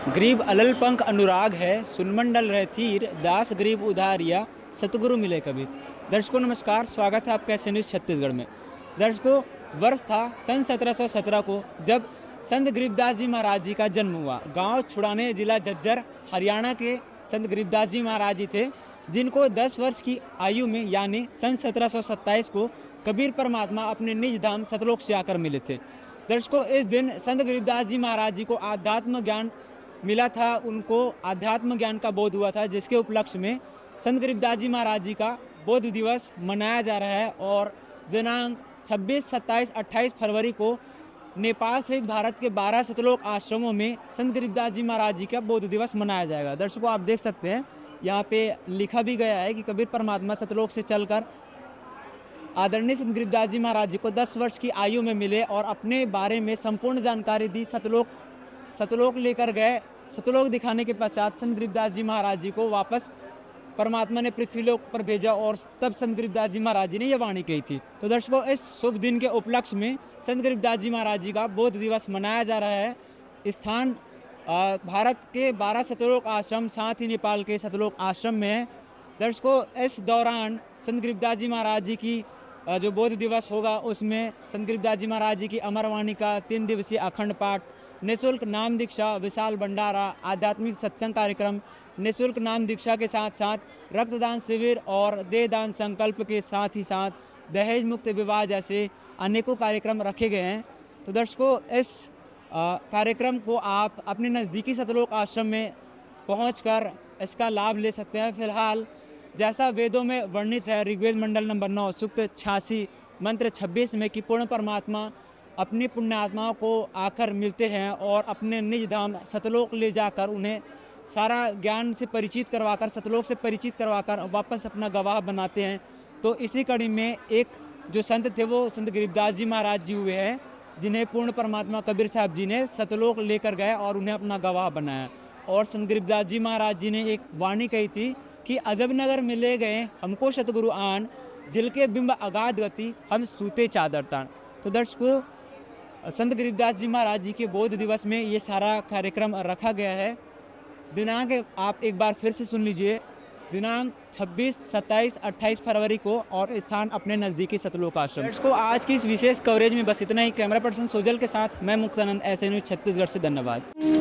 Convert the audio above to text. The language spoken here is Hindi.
गरीब अलल पंख अनुराग है, सुनमंडल रहे थीर, दास गरीब उधारिया, सतगुरु मिले कबीर। दर्शकों नमस्कार, स्वागत है आपका ऐसे न्यूज़ छत्तीसगढ़ में। दर्शकों, वर्ष था सन 1717 को जब संत गरीबदास जी महाराज जी का जन्म हुआ। गांव छुड़ाने, जिला झज्जर, हरियाणा के संत गरीबदास जी महाराज जी थे, जिनको 10 वर्ष की आयु में यानी सन 1727 को कबीर परमात्मा अपने निज धाम सतलोक से आकर मिले थे। दर्शकों, इस दिन संत गरीबदास जी महाराज जी को आध्यात्म ज्ञान मिला था, उनको आध्यात्म ज्ञान का बोध हुआ था, जिसके उपलक्ष्य में संत गरीबदास जी महाराज जी का बोध दिवस मनाया जा रहा है। और दिनांक 26, 27, 28 फरवरी को नेपाल सहित भारत के 12 सतलोक आश्रमों में संत गरीबदास जी महाराज जी का बोध दिवस मनाया जाएगा। दर्शकों, आप देख सकते हैं यहाँ पे लिखा भी गया है कि कबीर परमात्मा सतलोक से चलकर आदरणीय संत गरीबदास जी महाराज जी को 10 वर्ष की आयु में मिले और अपने बारे में संपूर्ण जानकारी दी। सतलोक लेकर गए। सतलोक दिखाने के पश्चात संत गरीबदास जी महाराज जी को वापस परमात्मा ने पृथ्वीलोक पर भेजा और तब संत गरीबदास जी महाराज जी ने यह वाणी कही थी। तो दर्शकों, इस शुभ दिन के उपलक्ष्य में संत गरीबदास जी महाराज जी का बोध दिवस मनाया जा रहा है। स्थान भारत के 12 सतलोक आश्रम, साथ ही नेपाल के सतलोक आश्रम में है। दर्शकों, इस दौरान संत गरीबदास जी महाराज जी की जो बोध दिवस होगा उसमें संत गरीबदास जी महाराज जी की अमरवाणी का 3 दिवसीय अखंड पाठ, निःशुल्क नाम दीक्षा, विशाल भंडारा, आध्यात्मिक सत्संग कार्यक्रम, निःशुल्क नाम दीक्षा के साथ साथ रक्तदान शिविर और देहदान संकल्प के साथ ही साथ दहेज मुक्त विवाह जैसे अनेकों कार्यक्रम रखे गए हैं। तो दर्शकों, इस कार्यक्रम को आप अपने नज़दीकी सतलोक आश्रम में पहुंचकर इसका लाभ ले सकते हैं। फिलहाल जैसा वेदों में वर्णित है, ऋग्वेद मंडल नंबर 9 सूक्त 86 मंत्र 26 में कि पूर्ण परमात्मा अपनी पुण्यात्माओं को आकर मिलते हैं और अपने निज धाम सतलोक ले जाकर उन्हें सारा ज्ञान से परिचित करवाकर, सतलोक से परिचित करवाकर वापस अपना गवाह बनाते हैं। तो इसी कड़ी में एक जो संत थे वो संत गरीबदास जी महाराज जी हुए हैं, जिन्हें पूर्ण परमात्मा कबीर साहब जी ने सतलोक लेकर गए और उन्हें अपना गवाह बनाया। और संत गरीबदास जी महाराज जी ने एक वाणी कही थी कि अजब नगर मिले गए हमको सतगुरु आन, जिल के बिंब अगाध गति हम सूते चादर तान। तो दर्शकों, संत गरीबदास जी महाराज जी के बोध दिवस में ये सारा कार्यक्रम रखा गया है। दिनांक आप एक बार फिर से सुन लीजिए, दिनांक 26, 27, 28 फरवरी को, और स्थान अपने नज़दीकी सतलोक आश्रम। दर्शकों, आज की इस विशेष कवरेज में बस इतना ही। कैमरा पर्सन सोजल के साथ मैं मुक्तानंद, ऐसे न्यूज़ छत्तीसगढ़ से। धन्यवाद।